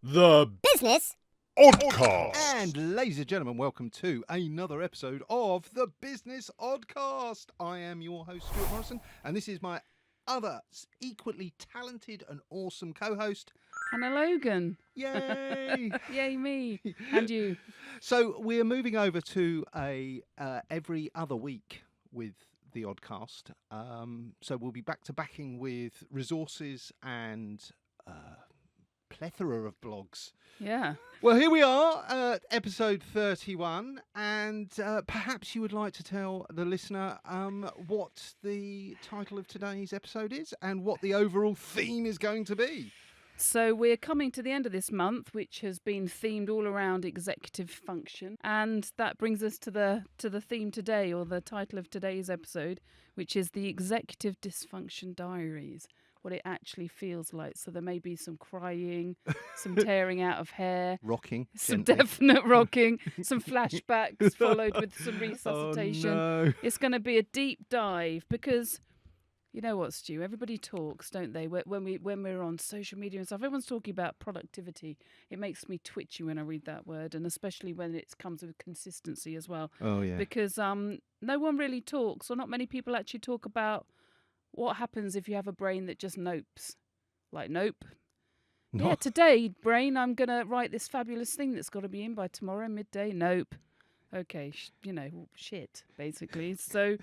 The Business Oddcast. And ladies and gentlemen, welcome to another episode of the Business Oddcast. I am your host, Stuart Morrison, and this is my other equally talented and awesome co-host, Hannah Logan. Yay! Yay me. And you. So we're moving over to a every other week with the Oddcast. So we'll be back to backing with resources and plethora of blogs. Yeah. Well, here we are, episode 31, and perhaps you would like to tell the listener what the title of today's episode is and what the overall theme is going to be. So we're coming to the end of this month, which has been themed all around executive function. And that brings us to the theme today, or the title of today's episode, which is the Executive Dysfunction Diaries. What it actually feels like. So there may be some crying, some tearing out of hair, Rocking. some gently. definite rocking, some flashbacks followed with some resuscitation. Oh, no. It's going to be a deep dive because you know what, Stu? Everybody talks, don't they? When we're on social media and stuff, everyone's talking about productivity. It makes me twitchy when I read that word, and especially when it comes with consistency as well. Oh, yeah. Because no one really talks, or not many people actually talk about what happens if you have a brain that just nopes. Like, nope. No. Yeah, today, brain, I'm going to write this fabulous thing that's got to be in by tomorrow midday. Nope. Okay, shit, basically. So,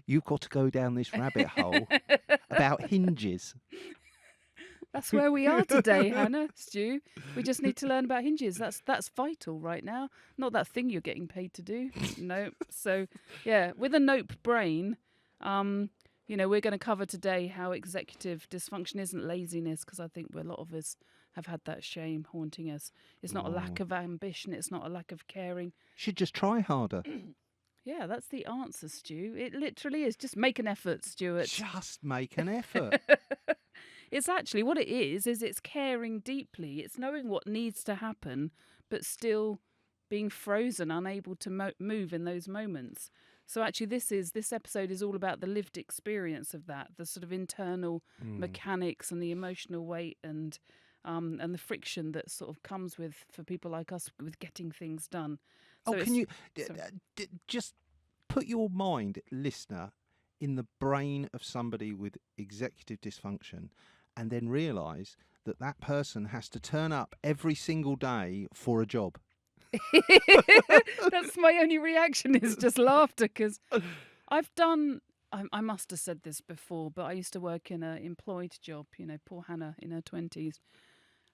You've got to go down this rabbit hole about hinges. that's where we are today, Hannah, Stu. We just need to learn about hinges. That's vital right now. Not that thing you're getting paid to do. Nope. So, yeah, with a nope brain, we're going to cover today how executive dysfunction isn't laziness, because I think a lot of us have had that shame haunting us. It's not a lack of ambition. It's not a lack of caring. Should just try harder. Yeah, that's the answer, Stu. It literally is. Just make an effort, Stuart. Just make an effort. It's actually what it is it's caring deeply. It's knowing what needs to happen, but still being frozen, unable to move in those moments. So actually this episode is all about the lived experience of that, the sort of internal mechanics and the emotional weight and the friction that sort of comes for people like us with getting things done. So can you just put your mind, listener, in the brain of somebody with executive dysfunction and then realise that person has to turn up every single day for a job? That's my only reaction is just laughter, because I've done, I must have said this before, but I used to work in an employed job, poor Hannah in her 20s.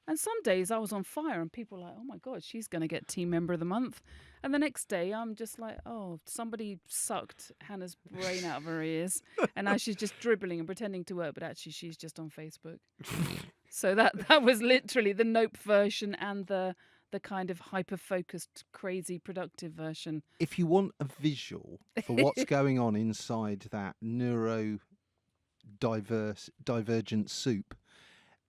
And some days I was on fire and people were like, oh my God, she's going to get team member of the month. And the next day I'm just like, oh, somebody sucked Hannah's brain out of her ears. And now she's just dribbling and pretending to work, but actually she's just on Facebook. So that was literally the nope version and the kind of hyper-focused, crazy, productive version. If you want a visual for what's going on inside that neurodivergent soup,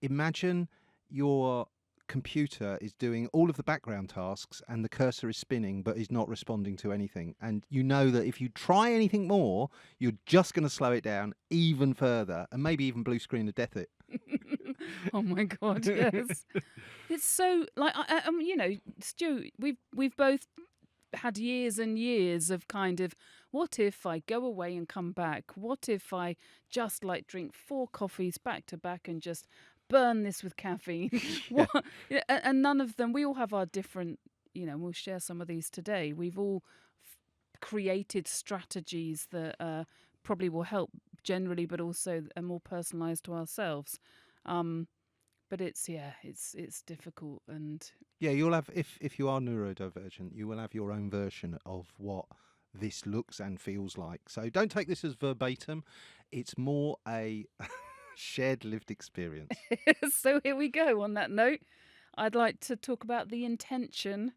imagine your computer is doing all of the background tasks and the cursor is spinning but is not responding to anything. And you know that if you try anything more, you're just going to slow it down even further and maybe even blue screen to death it. Oh my God, yes. It's so like Stu, we've both had years and years of kind of, what if I go away and come back? What if I just drink 4 coffees back to back and just burn this with caffeine? And none of them, we all have our different, we'll share some of these today. We've all created strategies that probably will help generally, but also are more personalised to ourselves. But it's difficult, and you'll have, if you are neurodivergent, you will have your own version of what this looks and feels like. So don't take this as verbatim. It's more a shared lived experience. So here we go. On that note, I'd like to talk about the intention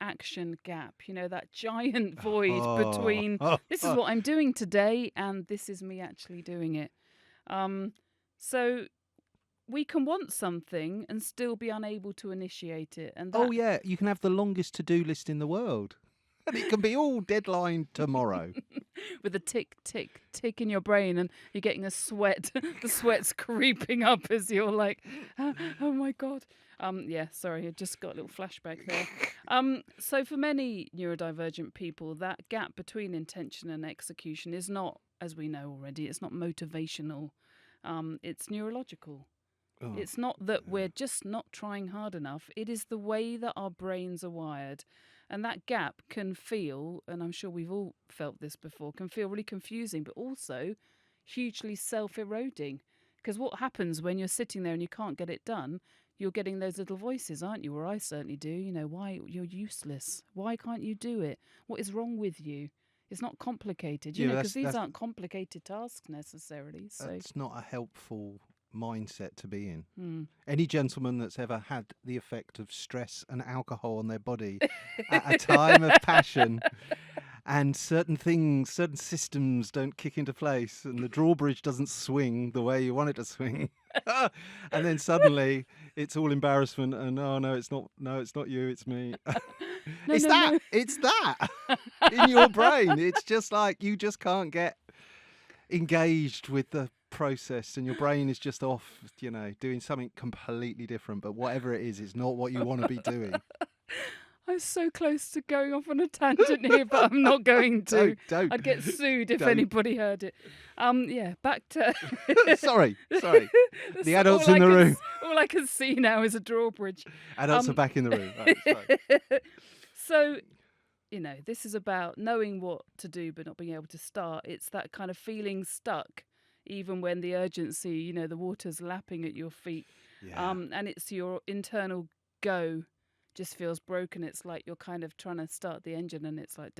action gap, that giant void between this is what I'm doing today and this is me actually doing it. So we can want something and still be unable to initiate it. And you can have the longest to-do list in the world. And it can be all deadline tomorrow. With a tick, tick, tick in your brain, and you're getting a sweat. The sweat's creeping up as you're like, oh my God. Yeah, sorry, I just got a little flashback there. So for many neurodivergent people, that gap between intention and execution is not, as we know already, it's not motivational. It's neurological. Oh, It's not that we're just not trying hard enough. It is the way that our brains are wired. And that gap can feel, and I'm sure we've all felt this before, can feel really confusing, but also hugely self-eroding. Because what happens when you're sitting there and you can't get it done, you're getting those little voices, aren't you? Or I certainly do. You know, why you're useless? Why can't you do it? What is wrong with you? It's not complicated, you yeah, know, because these aren't complicated tasks necessarily. So, that's not a helpful mindset to be in. hmm. Any gentleman that's ever had the effect of stress and alcohol on their body at a time of passion, and certain things, certain systems don't kick into place, and the drawbridge doesn't swing the way you want it to swing, and then suddenly it's all embarrassment and oh no, it's not you, it's me. No, It's no, that, no. it's that in your brain. It's just like you just can't get engaged with the process, and your brain is just off, you know, doing something completely different. But whatever it is, it's not what you want to be doing. I'm so close to going off on a tangent here, but I'm not going to. Don't. I'd get sued if Don't. anybody heard it. Yeah, back to. Sorry. That's The adults all in I the can room. All I can see now is a drawbridge. Adults are back in the room. Right, sorry. So, you know, this is about knowing what to do but not being able to start. It's that kind of feeling stuck, even when the urgency, you know, the water's lapping at your feet. Yeah. And it's your internal go just feels broken. It's like you're kind of trying to start the engine and it's like,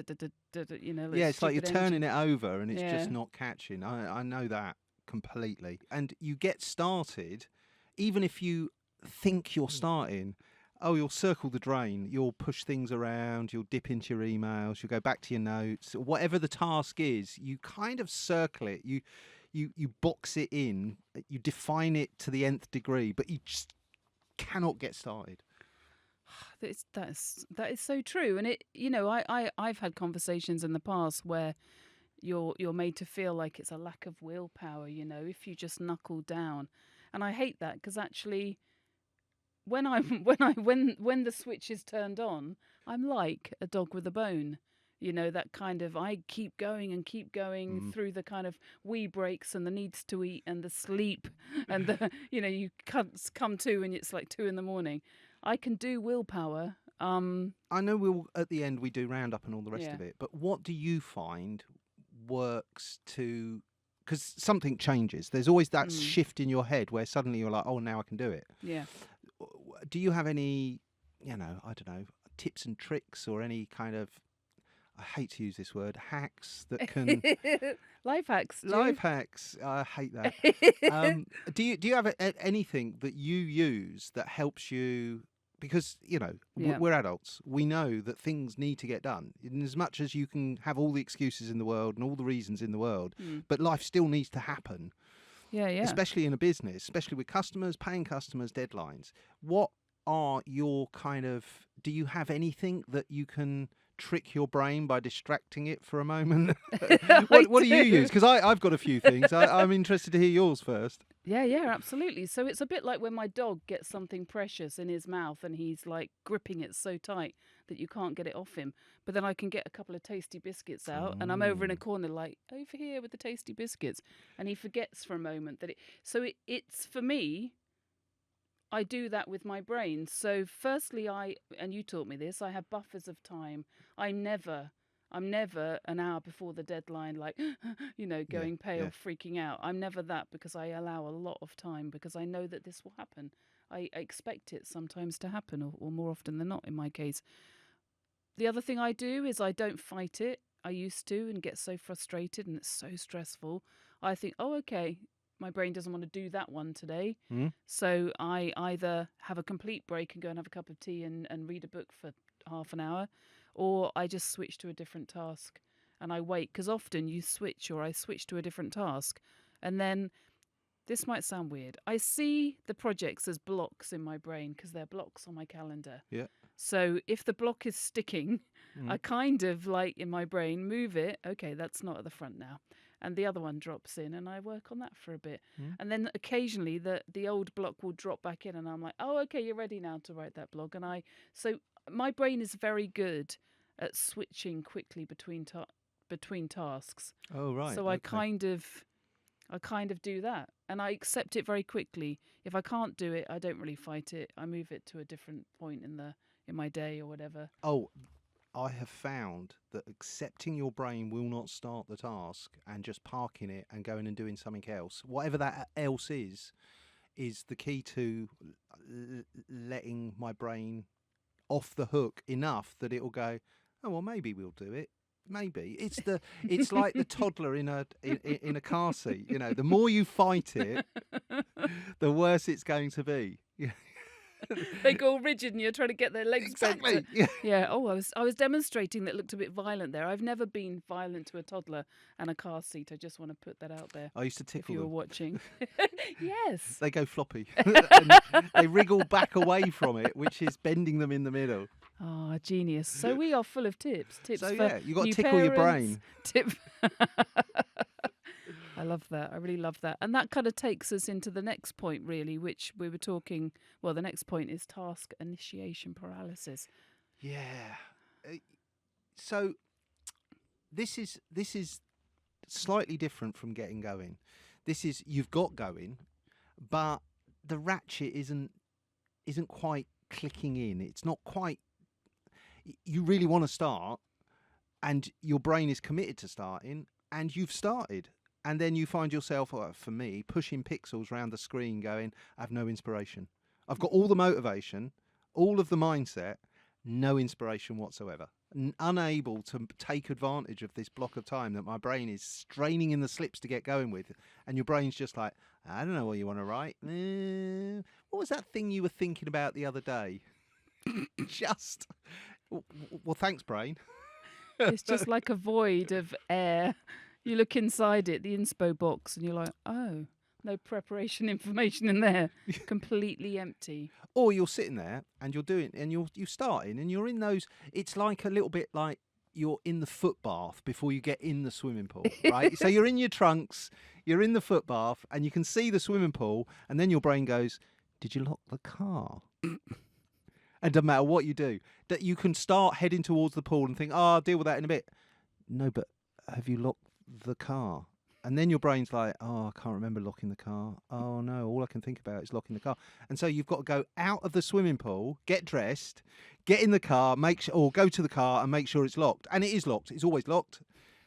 you know. Yeah, it's like you're stupid engine. turning it over and it's Yeah. just not catching. I know that completely. And you get started, even if you think you're starting, you'll circle the drain, you'll push things around, you'll dip into your emails, you'll go back to your notes, whatever the task is, you kind of circle it, you box it in, you define it to the nth degree, but you just cannot get started. That is so true. And it, you know, I've had conversations in the past where you're made to feel like it's a lack of willpower, you know, if you just knuckle down. And I hate that because actually when when the switch is turned on, I'm like a dog with a bone. You know, that kind of I keep going and keep going through the kind of wee breaks and the needs to eat and the sleep and the, you know, you come to and it's like 2 a.m. I can do willpower. I know we'll at the end we do Roundup and all the rest Yeah. of it, but what do you find works to, because something changes. There's always that shift in your head where suddenly you're like, oh, now I can do it. Yeah. Do you have any, you know, I don't know, tips and tricks or any kind of, I hate to use this word, hacks that can Life hacks. life hacks? I hate that. Do you have anything that you use that helps you? Because, you know, Yeah. we're adults. We know that things need to get done. In as much as you can have all the excuses in the world and all the reasons in the world, but life still needs to happen. Yeah. Especially in a business, especially with customers, paying customers, deadlines. What are your kind of, do you have anything that you can trick your brain by distracting it for a moment? What do you use? Because I've got a few things. I'm interested to hear yours first. Yeah, absolutely. So it's a bit like when my dog gets something precious in his mouth and he's like gripping it so tight that you can't get it off him. But then I can get a couple of tasty biscuits out and I'm over in a corner like, over here with the tasty biscuits. And he forgets for a moment that it's for me, I do that with my brain. So firstly, and you taught me this, I have buffers of time. I'm never an hour before the deadline, like, you know, going pale, freaking out. I'm never that because I allow a lot of time because I know that this will happen. I expect it sometimes to happen or more often than not in my case. The other thing I do is I don't fight it. I used to and get so frustrated and it's so stressful. I think, oh, okay, my brain doesn't want to do that one today. So I either have a complete break and go and have a cup of tea and read a book for half an hour, or I just switch to a different task and I wait. Because often I switch to a different task. And then, this might sound weird, I see the projects as blocks in my brain because they're blocks on my calendar. Yeah. So if the block is sticking, I kind of like in my brain move it. Okay, that's not at the front now. and the other one drops in, and I work on that for a bit. Mm. And then occasionally the old block will drop back in, and I'm like, oh, okay, you're ready now to write that blog. And so my brain is very good at switching quickly between tasks. Oh, right. So okay. I kind of do that, and I accept it very quickly. If I can't do it, I don't really fight it. I move it to a different point in my day or whatever. Oh, I have found that accepting your brain will not start the task and just parking it and going and doing something else, whatever that else is the key to letting my brain off the hook enough that it will go, oh, well, maybe we'll do it. Maybe it's like the toddler in a car seat. You know, the more you fight it, the worse it's going to be. They go all rigid, and you're trying to get their legs exactly. bent. Yeah. Oh, I was demonstrating that looked a bit violent there. I've never been violent to a toddler and a car seat. I just want to put that out there. I used to tickle if you were them. watching. Yes. They go floppy. And they wriggle back away from it, which is bending them in the middle. Oh, genius. So we are full of tips. Tips So for yeah, you got to new tickle your parents. brain. I love that. I really love that. And that kind of takes us into the next point, really, which we were talking. Well, the next point is task initiation paralysis. Yeah. So this is slightly different from getting going. This is you've got going, but the ratchet isn't quite clicking in. It's not quite. You really want to start, and your brain is committed to starting, and you've started. And then you find yourself, for me, pushing pixels around the screen going, I have no inspiration. I've got all the motivation, all of the mindset, no inspiration whatsoever. Unable to take advantage of this block of time that my brain is straining in the slips to get going with. And your brain's just like, I don't know what you want to write. What was that thing you were thinking about the other day? Well, thanks, brain. It's just like a void of air. You look inside it, the inspo box, and you're like, oh, no preparation information in there. Completely empty. Or you're sitting there and you're doing, and you're starting, and you're in those. It's like a little bit like you're in the footbath before you get in the swimming pool, right? So you're in your trunks, you're in the footbath, and you can see the swimming pool, and then your brain goes, "Did you lock the car?" And doesn't matter what you do, that you can start heading towards the pool and think, "Oh, I'll deal with that in a bit." No, but have you locked the car? And then your brain's like, oh, I can't remember locking the car. Oh no, all I can think about is locking the car. And so you've got to go out of the swimming pool, get dressed, get in the car, or go to the car and make sure it's locked. And it is locked. It's always locked.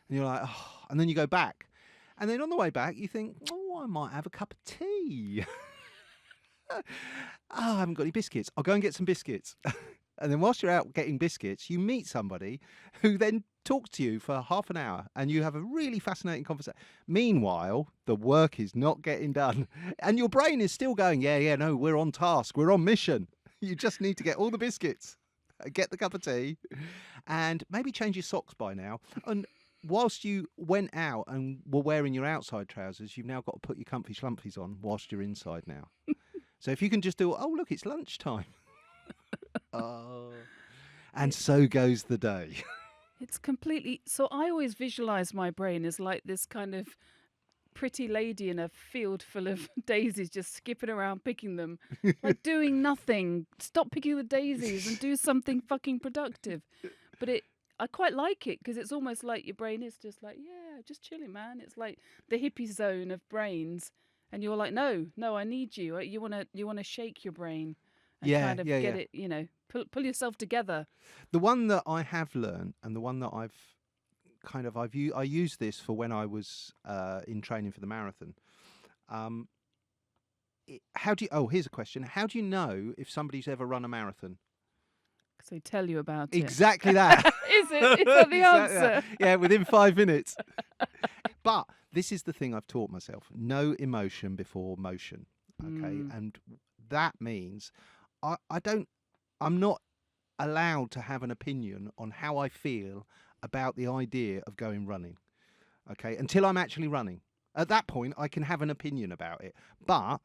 And you're like, oh. And then you go back. And then on the way back, you think, oh, I might have a cup of tea. Oh, I haven't got any biscuits. I'll go and get some biscuits. And then whilst you're out getting biscuits, you meet somebody who then talks to you for half an hour and you have a really fascinating conversation. Meanwhile, the work is not getting done. And your brain is still going, yeah, no, we're on task. We're on mission. You just need to get all the biscuits, get the cup of tea, and maybe change your socks by now. And whilst you went out and were wearing your outside trousers, you've now got to put your comfy schlumpies on whilst you're inside now. So if you can just do, oh, look, it's lunchtime. Oh. And so goes the day. It's completely... So I always visualise my brain as like this kind of pretty lady in a field full of daisies just skipping around picking them. Like doing nothing. Stop picking the daisies and do something fucking productive. But I quite like it because it's almost like your brain is just like, yeah, just chilling, man. It's like the hippie zone of brains. And you're like, no, I need you. You want to shake your brain and kind of get it, you know, pull yourself together. The one that I have learned, and the one that I used this for when I was in training for the marathon. Here's a question. How do you know if somebody's ever run a marathon? Because they tell you about it. Exactly that. Is it? Is that the answer? That. Yeah, within 5 minutes. But this is the thing I've taught myself. No emotion before motion. Okay. And that means I'm not allowed to have an opinion on how I feel about the idea of going running. Okay. Until I'm actually running. At that point, I can have an opinion about it. But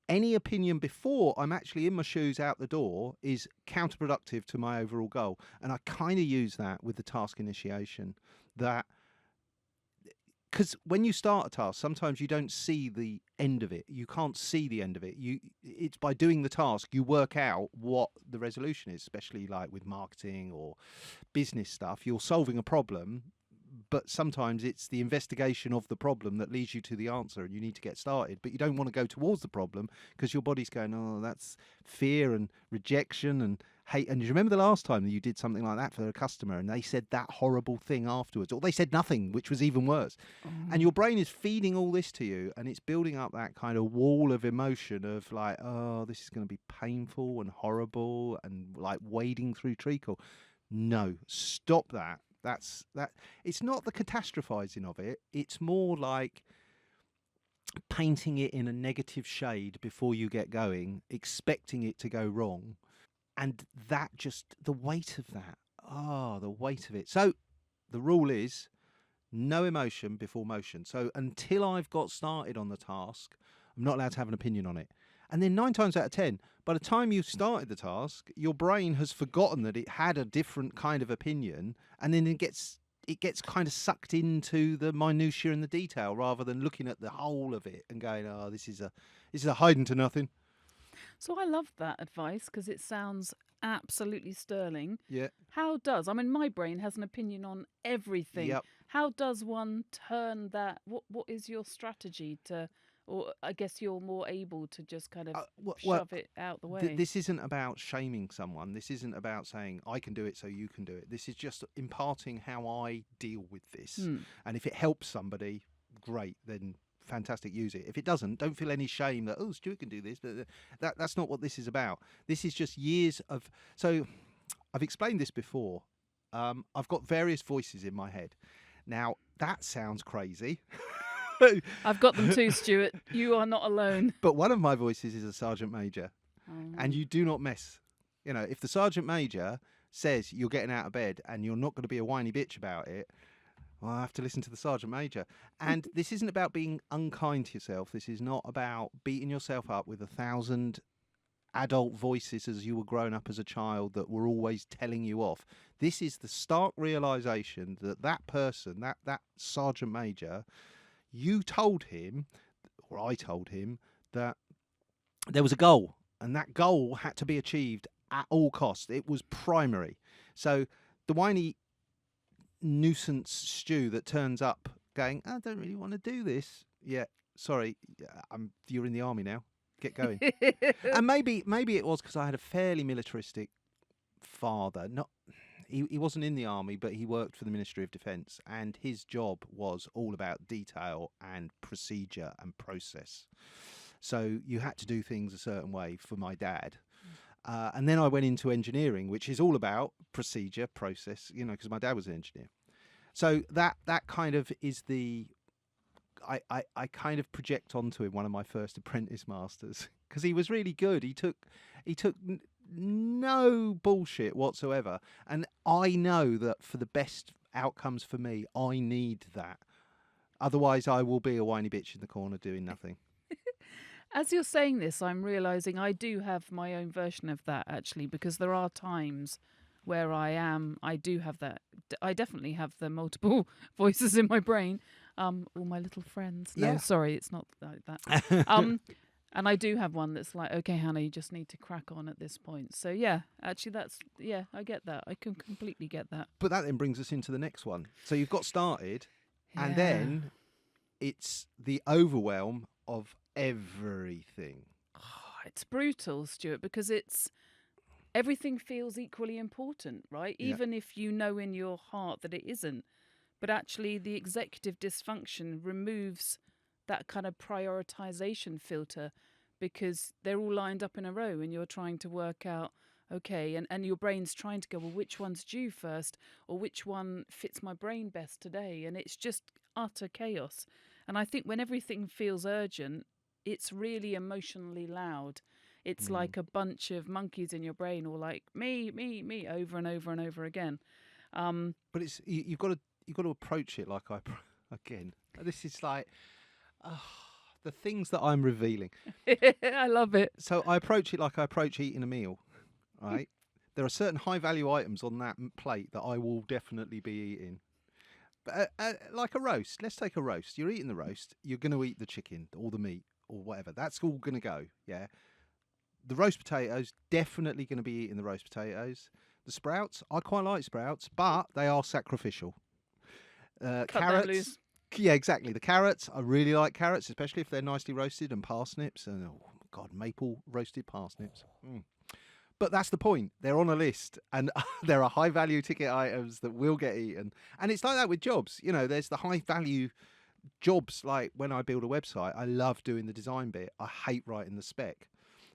any opinion before I'm actually in my shoes out the door is counterproductive to my overall goal. And I kind of use that with the task initiation, that because when you start a task, sometimes you don't see the end of it. You can't see the end of it. It's by doing the task you work out what the resolution is, especially like with marketing or business stuff. You're solving a problem, but sometimes it's the investigation of the problem that leads you to the answer, and you need to get started. But you don't want to go towards the problem because your body's going, oh, that's fear and rejection and hate. And you remember the last time that you did something like that for a customer and they said that horrible thing afterwards, or they said nothing, which was even worse. And your brain is feeding all this to you, and it's building up that kind of wall of emotion of like, oh, this is going to be painful and horrible and like wading through treacle. No, stop that. That's that. It's not the catastrophizing of it. It's more like painting it in a negative shade before you get going, expecting it to go wrong. And that just, the weight of that. Oh, the weight of it. So the rule is no emotion before motion. So until I've got started on the task, I'm not allowed to have an opinion on it. And then 9 times out of 10, by the time you've started the task, your brain has forgotten that it had a different kind of opinion, and then it gets kind of sucked into the minutiae and the detail rather than looking at the whole of it and going, oh, this is a hiding to nothing. So I love that advice because it sounds absolutely sterling. Yeah. I mean, my brain has an opinion on everything. Yep. How does one turn that? What is your strategy to, or I guess you're more able to just kind of shove it out the way? This isn't about shaming someone. This isn't about saying I can do it so you can do it. This is just imparting how I deal with this. And if it helps somebody, great, then fantastic, use it. If it doesn't, don't feel any shame that, oh, Stuart can do this. But that's not what this is about. This is just years of... So I've explained this before. I've got various voices in my head. Now, that sounds crazy. I've got them too, Stuart. You are not alone. But one of my voices is a Sgt Major. And you do not mess. You know, if the Sgt Major says you're getting out of bed and you're not going to be a whiny bitch about it, well, I have to listen to the Sergeant Major. And this isn't about being unkind to yourself. This is not about beating yourself up with 1,000 adult voices as you were growing up as a child that were always telling you off. This is the stark realisation that person, that Sergeant Major, you told him, or I told him, that there was a goal, and that goal had to be achieved at all costs. It was primary. So the whiny nuisance Stu that turns up going, I don't really want to do this. Yeah, sorry, you're in the army now. Get going. And maybe it was because I had a fairly militaristic father. He wasn't in the army, but he worked for the Ministry of Defence, and his job was all about detail and procedure and process. So you had to do things a certain way for my dad. And then I went into engineering, which is all about procedure, process, you know, because my dad was an engineer. So that kind of is the... I kind of project onto him one of my first apprentice masters because he was really good. He took no bullshit whatsoever. And I know that for the best outcomes for me, I need that. Otherwise, I will be a whiny bitch in the corner doing nothing. As you're saying this, I'm realising I do have my own version of that, actually, because there are times where I do have that. I definitely have the multiple voices in my brain. All my little friends. No, sorry, it's not like that. And I do have one that's like, okay, Hannah, you just need to crack on at this point. So yeah, actually I get that. I can completely get that. But that then brings us into the next one. So you've got started, and then it's the overwhelm of everything. Oh, it's brutal, Stuart, because everything feels equally important, right? Even if you know in your heart that it isn't. But actually the executive dysfunction removes that kind of prioritization filter because they're all lined up in a row and you're trying to work out, okay, and your brain's trying to go, well, which one's due first or which one fits my brain best today? And it's just utter chaos. And I think when everything feels urgent, it's really emotionally loud. It's like a bunch of monkeys in your brain all like, me, over and over and over again. But it's you've got to approach it like again. This is like the things that I'm revealing. I love it. So I approach it like I approach eating a meal, right? There are certain high value items on that plate that I will definitely be eating. like a roast. Let's take a roast. You're eating the roast. You're going to eat the chicken or the meat or whatever. That's all going to go. Yeah. The roast potatoes, definitely going to be eating the roast potatoes. The sprouts, I quite like sprouts, but they are sacrificial. Cut them Carrots. loose. Yeah, exactly. The carrots, I really like carrots, especially if they're nicely roasted, and parsnips, and oh my God, maple roasted parsnips. But that's the point. They're on a list, and there are high value ticket items that will get eaten. And it's like that with jobs. You know, there's the high value jobs. Like when I build a website, I love doing the design bit. I hate writing the spec.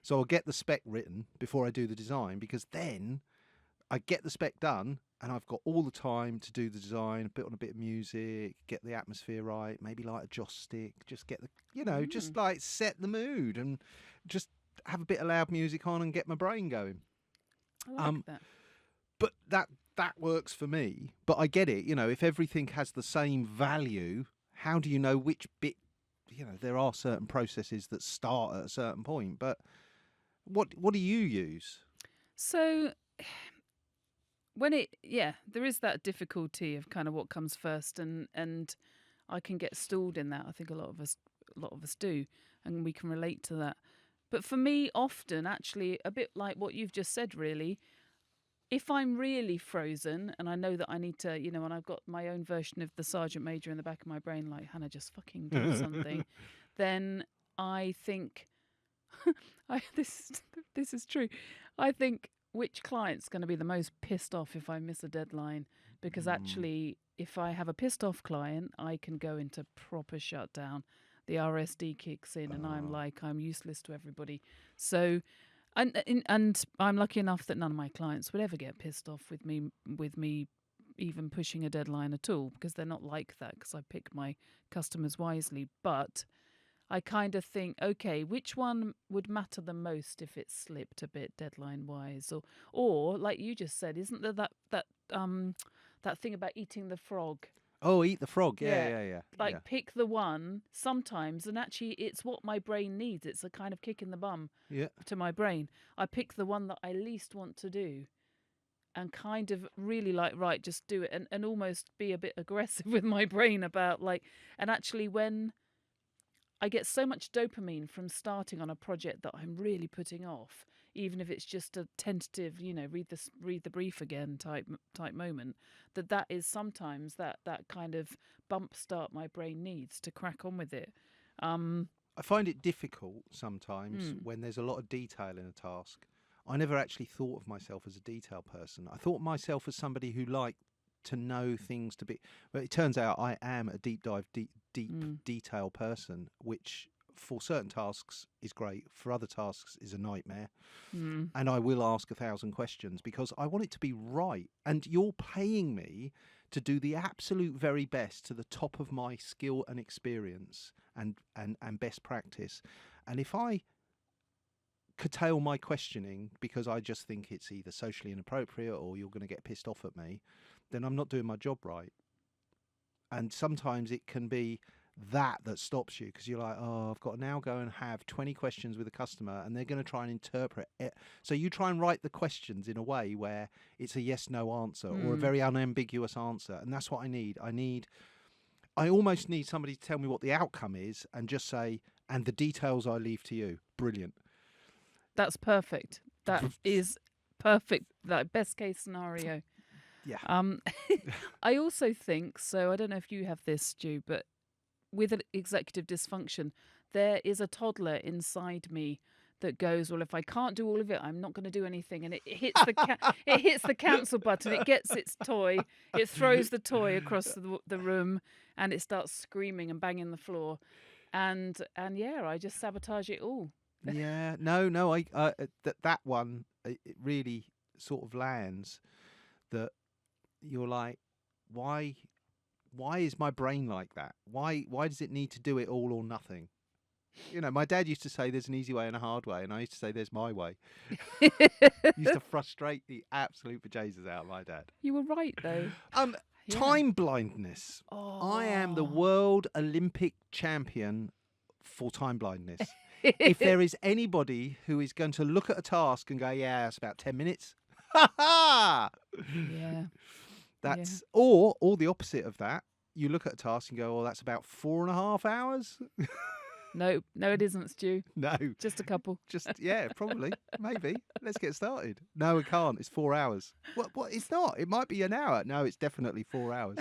So I'll get the spec written before I do the design, because then I get the spec done and I've got all the time to do the design, put on a bit of music, get the atmosphere right, maybe light a joss stick, just get the, just like set the mood and just have a bit of loud music on and get my brain going. I like that. But that works for me. But I get it, if everything has the same value, how do you know which bit, there are certain processes that start at a certain point, but what do you use? So there is that difficulty of kind of what comes first, and I can get stalled in that. I think a lot of us do, and we can relate to that. But for me, often, actually, a bit like what you've just said, really, if I'm really frozen and I know that I need to, and I've got my own version of the Sgt Major in the back of my brain, like, Hannah, just fucking do something, then I think, this is true, I think, which client's going to be the most pissed off if I miss a deadline? Because actually, if I have a pissed off client, I can go into proper shutdown. The RSD kicks in, and I'm useless to everybody. So, and I'm lucky enough that none of my clients would ever get pissed off with me even pushing a deadline at all, because they're not like that, because I pick my customers wisely. But I kind of think, okay, which one would matter the most if it slipped a bit deadline wise, or like you just said, isn't there that thing about eating the frog? Oh, eat the frog. Yeah. Like pick the one sometimes, and actually it's what my brain needs. It's a kind of kick in the bum to my brain. I pick the one that I least want to do, and kind of really like, right, just do it, and almost be a bit aggressive with my brain about and actually when I get so much dopamine from starting on a project that I'm really putting off, even if it's just a tentative, read the brief again type moment, that is sometimes that kind of bump start my brain needs to crack on with it. I find it difficult sometimes when there's a lot of detail in a task. I never actually thought of myself as a detail person. I thought of myself as somebody who liked to know things to be, but it turns out I am a deep detail person, which for certain tasks is great, for other tasks is a nightmare. And I will ask 1,000 questions because I want it to be right, and you're paying me to do the absolute very best to the top of my skill and experience and best practice. And if I curtail my questioning because I just think it's either socially inappropriate or you're going to get pissed off at me, then I'm not doing my job right. And sometimes it can be that stops you, because you're like, oh, I've got to now go and have 20 questions with a customer and they're going to try and interpret it. So you try and write the questions in a way where it's a yes-no answer or a very unambiguous answer. And that's what I need. I almost need somebody to tell me what the outcome is and just say, and the details I leave to you. Brilliant. That's perfect. That is perfect. That best case scenario. Yeah. I also think, so I don't know if you have this, Stu, but with an executive dysfunction, there is a toddler inside me that goes, well, if I can't do all of it, I'm not going to do anything. And it hits it hits the cancel button. It gets its toy. It throws the toy across the room, and it starts screaming and banging the floor. And I just sabotage it all. Yeah. No. I that one, it really sort of lands that you're like, why is my brain like that? Why does it need to do it all or nothing? My dad used to say there's an easy way and a hard way, and I used to say there's my way. Used to frustrate the absolute bejesus out of my dad. You were right, though. Time blindness. Oh. I am the world Olympic champion for time blindness. If there is anybody who is going to look at a task and go, yeah, it's about 10 minutes. Ha ha! Yeah. That's or the opposite of that. you look at a task and go, oh, that's about 4.5 hours. No, it isn't, Stu. No, Just a couple. Probably, maybe. Let's get started. No, we can't. It's 4 hours. What? It's not. It might be an hour. No, it's definitely 4 hours.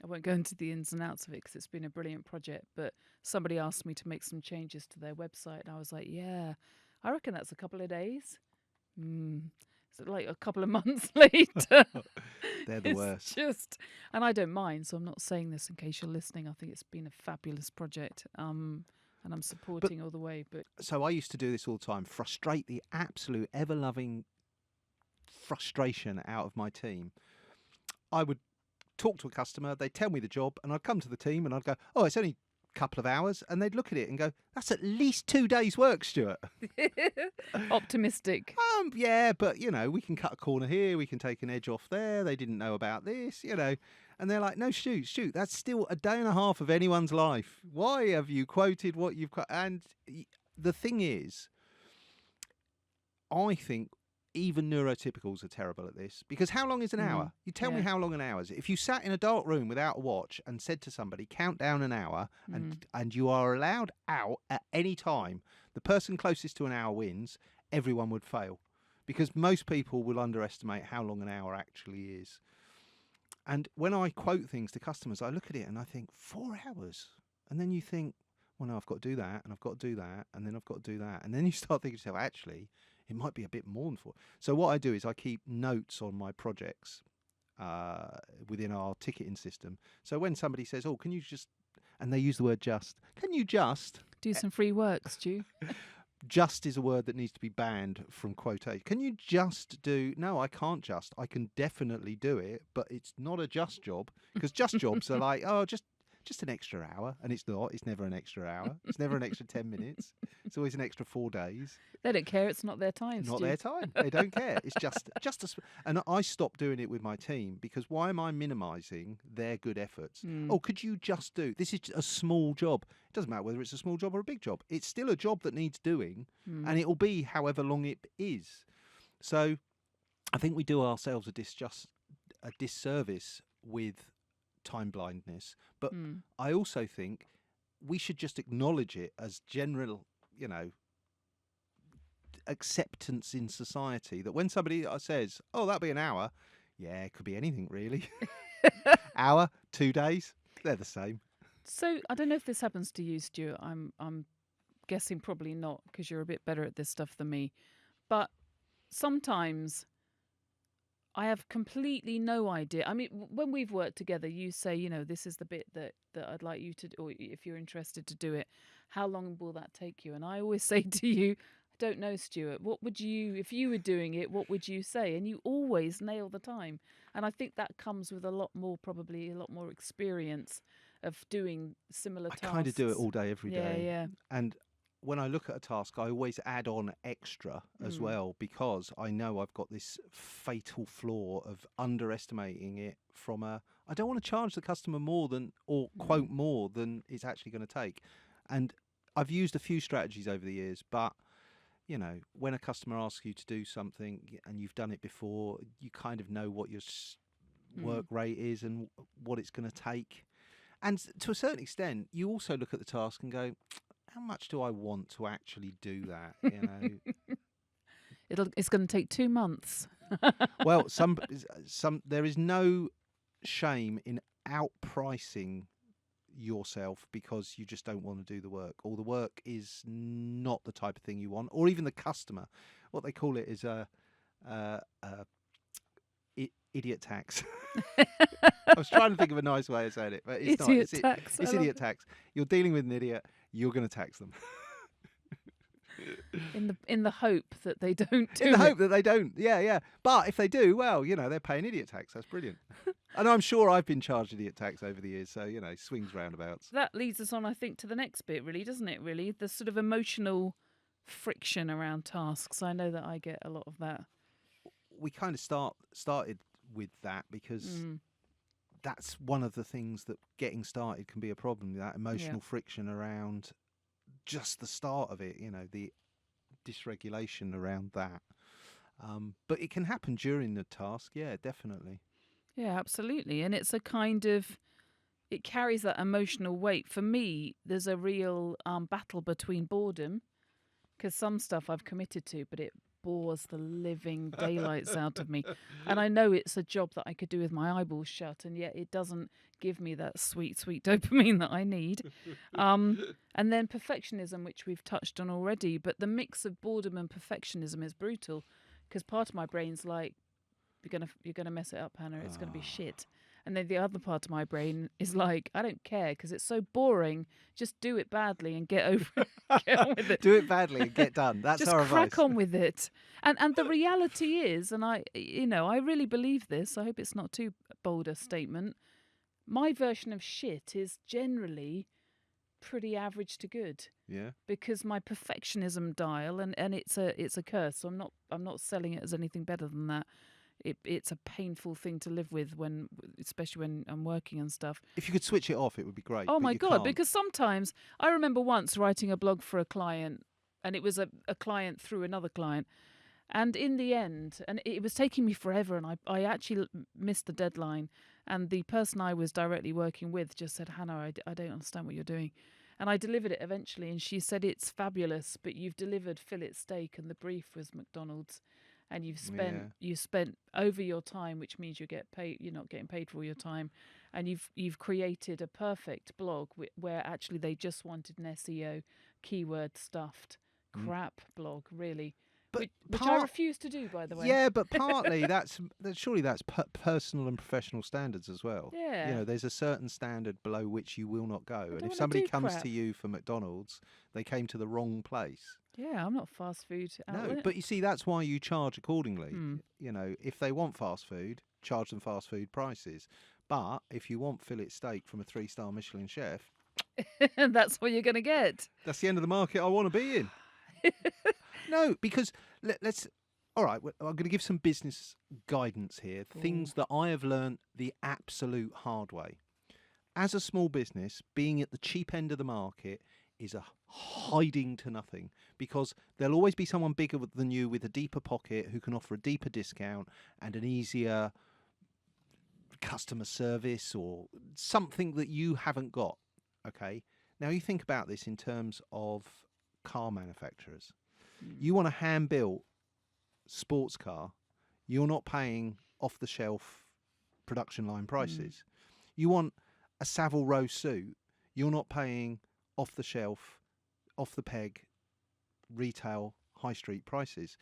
I won't go into the ins and outs of it because it's been a brilliant project. But somebody asked me to make some changes to their website, and I was like, yeah, I reckon that's a couple of days. So like a couple of months later. They're the worst. And I don't mind, so I'm not saying this in case you're listening. I think it's been a fabulous project, and I'm supporting all the way. But so I used to do this all the time, frustrate the absolute ever-loving frustration out of my team. I would talk to a customer, they'd tell me the job, and I'd come to the team and I'd go, oh, it's only couple of hours, and they'd look at it and go, that's at least 2 days work, Stuart. Optimistic. Yeah, but we can cut a corner here, we can take an edge off there, they didn't know about this, and they're like, no, shoot, that's still a day and a half of anyone's life. Why have you quoted what you've quoted? And the thing is, I think even neurotypicals are terrible at this, because how long is an hour? You tell me how long an hour is. If you sat in a dark room without a watch and said to somebody, count down an hour, and you are allowed out at any time, the person closest to an hour wins, everyone would fail, because most people will underestimate how long an hour actually is. And when I quote things to customers, I look at it and I think, 4 hours? And then you think, well, no, I've got to do that, and I've got to do that, and then I've got to do that. And then you start thinking to yourself, actually, it might be a bit more than 4. So what I do is I keep notes on my projects within our ticketing system. So when somebody says, oh, can you just, and they use the word just, can you just do some free work, Stu? Just is a word that needs to be banned from quotation. Can you just do, no, I can't just. I can definitely do it, but it's not a just job, because just jobs are like, oh, just an extra hour, and it's not. It's never an extra hour. It's never an extra 10 minutes. It's always an extra 4 days. They don't care. It's not their time. Not their time. They don't care. It's just and I stopped doing it with my team, because why am I minimising their good efforts? Oh, could you just do? This is a small job. It doesn't matter whether it's a small job or a big job. It's still a job that needs doing, and it will be however long it is. So, I think we do ourselves a disservice with time blindness, but I also think we should just acknowledge it as general, acceptance in society, that when somebody says, oh, that'll be an hour, yeah, it could be anything really. Hour, 2 days, they're the same. So I don't know if this happens to you, Stuart. I'm guessing probably not, because you're a bit better at this stuff than me, but sometimes I have completely no idea. I mean, when we've worked together, you say, this is the bit that I'd like you to do, or if you're interested to do it, how long will that take you? And I always say to you, I don't know, Stuart, what would you, if you were doing it, what would you say? And you always nail the time. And I think that comes with probably a lot more experience of doing similar tasks. I kind of do it all day, every day. Yeah. And when I look at a task, I always add on extra as well, because I know I've got this fatal flaw of underestimating it from I don't want to charge the customer more than, or quote more than it's actually going to take. And I've used a few strategies over the years, but when a customer asks you to do something and you've done it before, you kind of know what your work rate is and what it's going to take. And to a certain extent, you also look at the task and go, how much do I want to actually do that? It's going to take 2 months. Well, there is no shame in outpricing yourself because you just don't want to do the work, or the work is not the type of thing you want, or even the customer. What they call it is idiot tax. I was trying to think of a nice way of saying it, but it's idiot not. Tax. It's idiot tax. You're dealing with an idiot. You're going to tax them. In the hope that they don't do In the hope that they don't. Yeah. But if they do, well, they're paying idiot tax. That's brilliant. And I'm sure I've been charged idiot tax over the years. So, swings roundabouts. That leads us on, I think, to the next bit, really, doesn't it, really? The sort of emotional friction around tasks. I know that I get a lot of that. We kind of started with that because that's one of the things that getting started can be a problem, that emotional friction around just the start of it, the dysregulation around that. But it can happen during the task. Yeah, definitely. Yeah, absolutely. And it's a kind of, it carries that emotional weight. For me, there's a real battle between boredom, because some stuff I've committed to, but it bores the living daylights out of me. And I know it's a job that I could do with my eyeballs shut, and yet it doesn't give me that sweet, sweet dopamine that I need. And then perfectionism, which we've touched on already. But the mix of boredom and perfectionism is brutal, because part of my brain's like, you're gonna mess it up, Hannah. It's gonna be shit. And then the other part of my brain is like, I don't care because it's so boring. Just do it badly and get over it. Get on with it. Do it badly and get done. That's Just our crack advice. on with it. And the reality is, and I really believe this. I hope it's not too bold a statement. My version of shit is generally pretty average to good. Yeah. Because my perfectionism dial, and it's a curse. So I'm not selling it as anything better than that. It's a painful thing to live with, especially when I'm working and stuff. If you could switch it off, it would be great. Oh but my you God, can't. because sometimes I remember once writing a blog for a client, and it was a client through another client. And in the end, and it was taking me forever, and I actually missed the deadline. And the person I was directly working with just said, Hannah, I don't understand what you're doing. And I delivered it eventually, and she said, it's fabulous, but you've delivered fillet steak and the brief was McDonald's. And you spent over your time, which means you're not getting paid for all your time, and you've created a perfect blog where actually they just wanted an SEO keyword stuffed crap blog, really, But which I refuse to do, by the way. Yeah, but partly surely that's personal and professional standards as well. Yeah. You know, there's a certain standard below which you will not go. And don't if wanna somebody do comes crap. to you for McDonald's, they came to the wrong place. Yeah, I'm not a fast food outlet. No, but you see, that's why you charge accordingly. You know, if they want fast food, charge them fast food prices. But if you want fillet steak from a 3-star Michelin chef, that's what you're going to get. that's the end of the market I want to be in. No, because let's. All right, I'm going to give some business guidance here. Things that I have learned the absolute hard way. As a small business, being at the cheap end of the market is a hiding to nothing, because there'll always be someone bigger than you with a deeper pocket who can offer a deeper discount and an easier customer service or something that you haven't got. Okay, now you think about this in terms of car manufacturers. You want a hand-built sports car, you're not paying off-the-shelf production line prices. You want a Savile Row suit, you're not paying off-the-shelf, off-the-peg retail high street prices.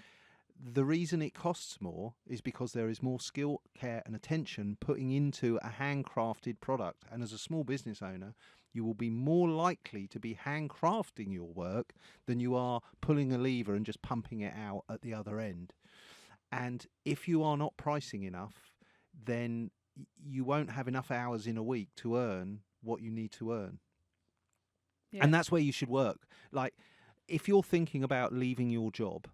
The reason it costs more is because there is more skill, care and attention putting into a handcrafted product. And as a small business owner, you will be more likely to be handcrafting your work than you are pulling a lever and just pumping it out at the other end. And if you are not pricing enough, then you won't have enough hours in a week to earn what you need to earn. Yeah. And that's where you should work. Like, if you're thinking about leaving your job,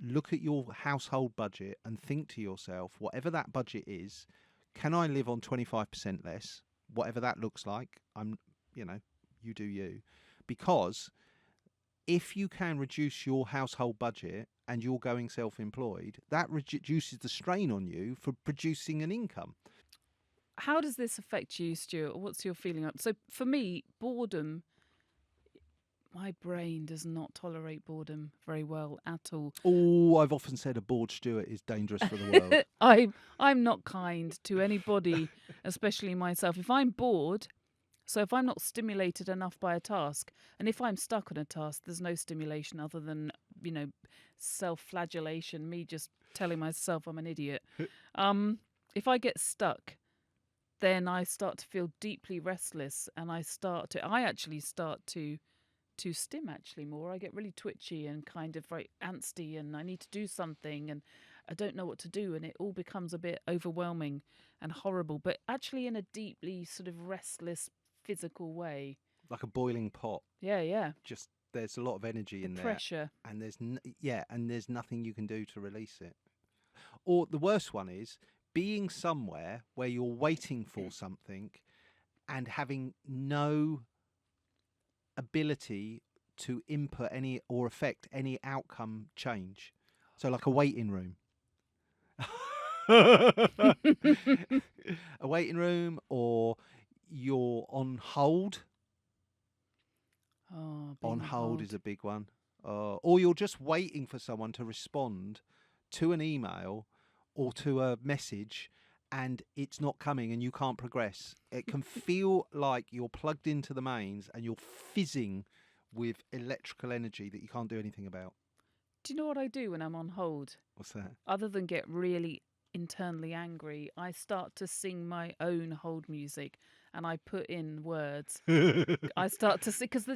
look at your household budget and think to yourself, whatever that budget is, can I live on 25% less? Whatever that looks like, you do you. Because if you can reduce your household budget and you're going self-employed, that reduces the strain on you for producing an income. How does this affect you, Stuart? What's your feeling? So for me, boredom, my brain does not tolerate boredom very well at all. Oh, I've often said a bored Stuart is dangerous for the world. I'm not kind to anybody, especially myself. If I'm bored, so if I'm not stimulated enough by a task, and if I'm stuck on a task, there's no stimulation other than, self-flagellation, me just telling myself I'm an idiot. If I get stuck, then I start to feel deeply restless, and I actually start to stim actually more. I get really twitchy and kind of very angsty, and I need to do something and I don't know what to do, and it all becomes a bit overwhelming and horrible, but actually in a deeply sort of restless physical way. Like a boiling pot. Yeah. Just there's a lot of energy in there. Pressure. And there's nothing you can do to release it. Or the worst one is being somewhere where you're waiting for something and having no ability to input any or affect any outcome change. So like a waiting room. A waiting room, or you're on hold. Oh, being On hold is a big one. Or you're just waiting for someone to respond to an email or to a message, and it's not coming and you can't progress. It can feel like you're plugged into the mains and you're fizzing with electrical energy that you can't do anything about. Do you know what I do when I'm on hold? What's that? Other than get really internally angry, I start to sing my own hold music and I put in words. I start to sing because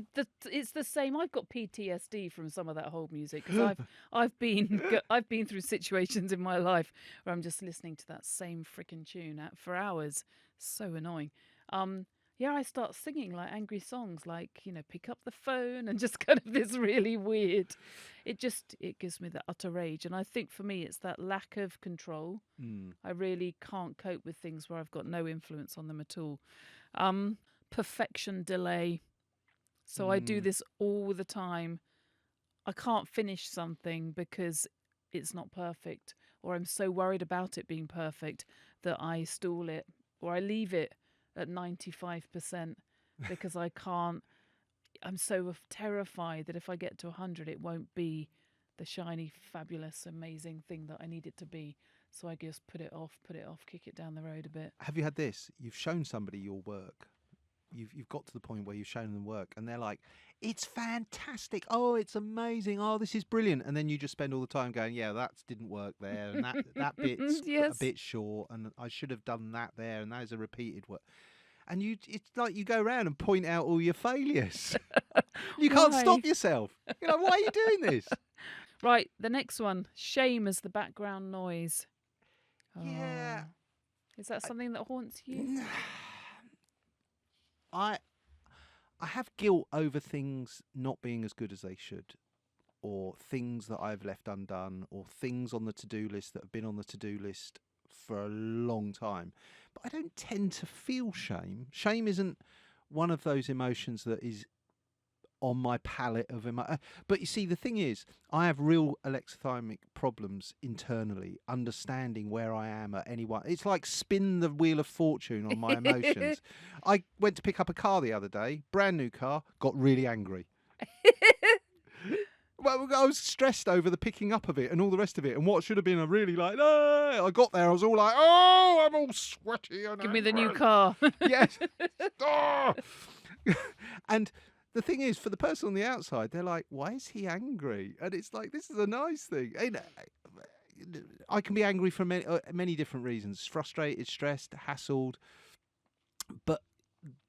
it's the same. I've got PTSD from some of that hold music because I've been through situations in my life where I'm just listening to that same freaking tune for hours. So annoying. Yeah, I start singing like angry songs, like, pick up the phone, and just kind of this really weird. It gives me the utter rage. And I think for me, it's that lack of control. I really can't cope with things where I've got no influence on them at all. Perfection delay. So I do this all the time. I can't finish something because it's not perfect, or I'm so worried about it being perfect that I stall it, or I leave it at 95% because I can't. I'm so terrified that if I get to 100, it won't be the shiny, fabulous, amazing thing that I need it to be. So I just put it off, kick it down the road a bit. Have you had this? You've shown somebody your work. You've got to the point where you've shown them work and they're like, it's fantastic. Oh, it's amazing. Oh, this is brilliant. And then you just spend all the time going, yeah, that didn't work there. And that bit's Yes. a bit short. And I should have done that there. And that is a repeated work. And it's like you go around and point out all your failures. You can't stop yourself. You're like, why are you doing this? Right, the next one. Shame as the background noise. Yeah. Is that something that haunts you? I have guilt over things not being as good as they should, or things that I've left undone, or things on the to-do list that have been on the to-do list for a long time. But I don't tend to feel shame. Shame isn't one of those emotions that is on my palette of but you see, the thing is, I have real alexithymic problems internally, understanding where I am at any one. It's like spin the wheel of fortune on my emotions. I went to pick up a car the other day, brand new car, got really angry. Well, I was stressed over the picking up of it and all the rest of it, and what should have been a really like, I got there, I was all like, oh, I'm all sweaty and Give me the new car. Yes. Oh! And the thing is, for the person on the outside, they're like, why is he angry? And it's like, this is a nice thing. I can be angry for many different reasons. Frustrated, stressed, hassled. But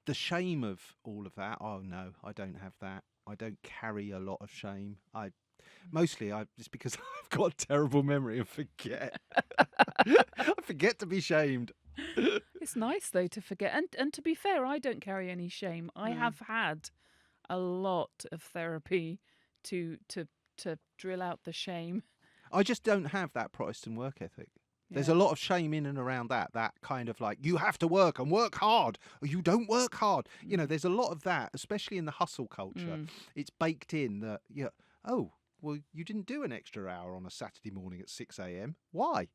the shame of all of that, oh no, I don't have that. I don't carry a lot of shame. It's because I've got a terrible memory and forget. I forget to be shamed. It's nice though to forget. And to be fair, I don't carry any shame. I have had a lot of therapy to drill out the shame. I just don't have that Protestant work ethic. There's a lot of shame in and around that kind of like, you have to work and work hard, or you don't work hard. There's a lot of that, especially in the hustle culture. It's baked in that, oh, well, you didn't do an extra hour on a Saturday morning at 6 a.m. Why?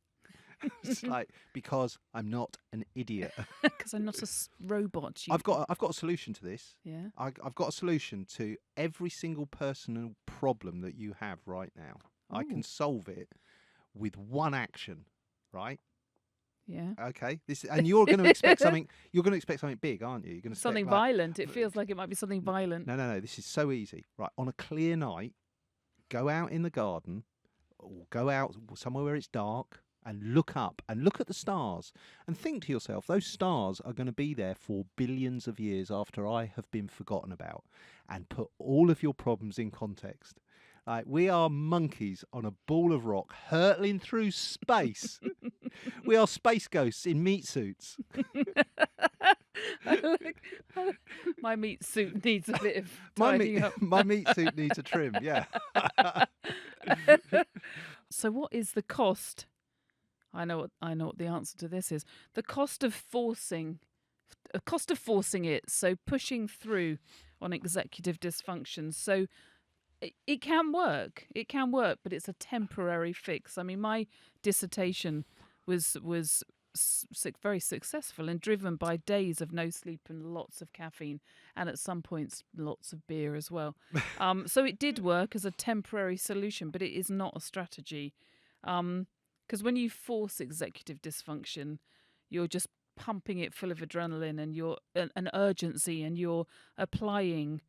It's like, because I'm not an idiot. Because I'm not a robot. I've got a solution to this. Yeah. I've got a solution to every single personal problem that you have right now. Ooh. I can solve it with one action, right? Yeah. Okay. And you're going to expect something. You're going to expect something big, aren't you? You're going to something violent. It feels like it might be something violent. No. This is so easy. Right. On a clear night, go out in the garden, or go out somewhere where it's dark, and look up and look at the stars and think to yourself, those stars are going to be there for billions of years after I have been forgotten about, and put all of your problems in context. Like, we are monkeys on a ball of rock hurtling through space. We are space ghosts in meat suits. My meat suit needs a bit of tidying up. My meat suit needs a trim, yeah. So what is the cost? I know what the answer to this is. The cost of forcing it, so pushing through on executive dysfunction. So it can work. It can work, but it's a temporary fix. I mean, my dissertation was very successful and driven by days of no sleep and lots of caffeine, and at some points lots of beer as well. So it did work as a temporary solution, but it is not a strategy. Because when you force executive dysfunction, you're just pumping it full of adrenaline and you're an urgency, and you're applying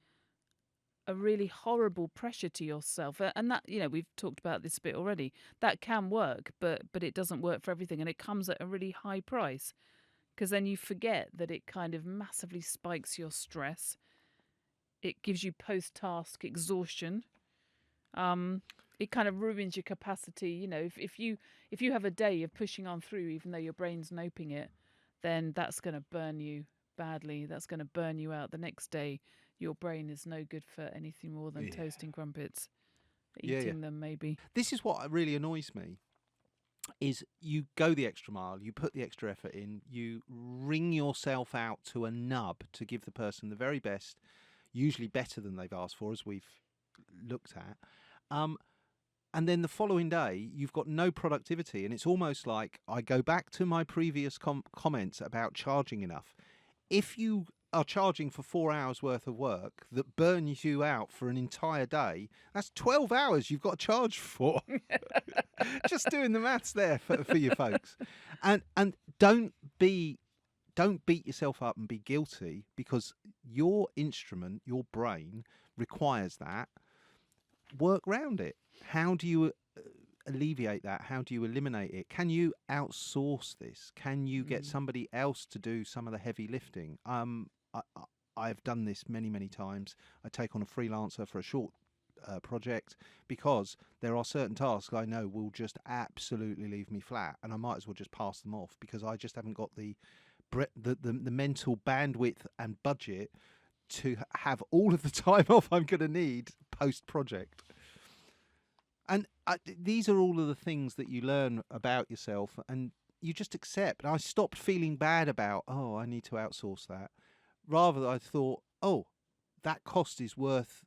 a really horrible pressure to yourself. And that, we've talked about this a bit already. That can work, but it doesn't work for everything, and it comes at a really high price, because then you forget that it kind of massively spikes your stress. It gives you post-task exhaustion. It kind of ruins your capacity. If you have a day of pushing on through, even though your brain's noping it, then that's going to burn you badly. That's going to burn you out the next day. Your brain is no good for anything more than toasting crumpets, eating them maybe. This is what really annoys me, is you go the extra mile, you put the extra effort in, you wring yourself out to a nub to give the person the very best, usually better than they've asked for, as we've looked at. And then the following day, you've got no productivity. And it's almost like I go back to my previous comments about charging enough. If you are charging for 4 hours worth of work that burns you out for an entire day, that's 12 hours you've got to charge for. Just doing the maths there for you folks. And don't beat yourself up and be guilty, because your instrument, your brain, requires that. Work round it. How do you alleviate that? How do you eliminate it? Can you outsource this? Can you get somebody else to do some of the heavy lifting? I've done this many, many times. I take on a freelancer for a short project, because there are certain tasks I know will just absolutely leave me flat, and I might as well just pass them off, because I just haven't got the mental bandwidth and budget to have all of the time off I'm going to need post-project. And these are all of the things that you learn about yourself, and you just accept. And I stopped feeling bad about, I need to outsource that. Rather, I thought, that cost is worth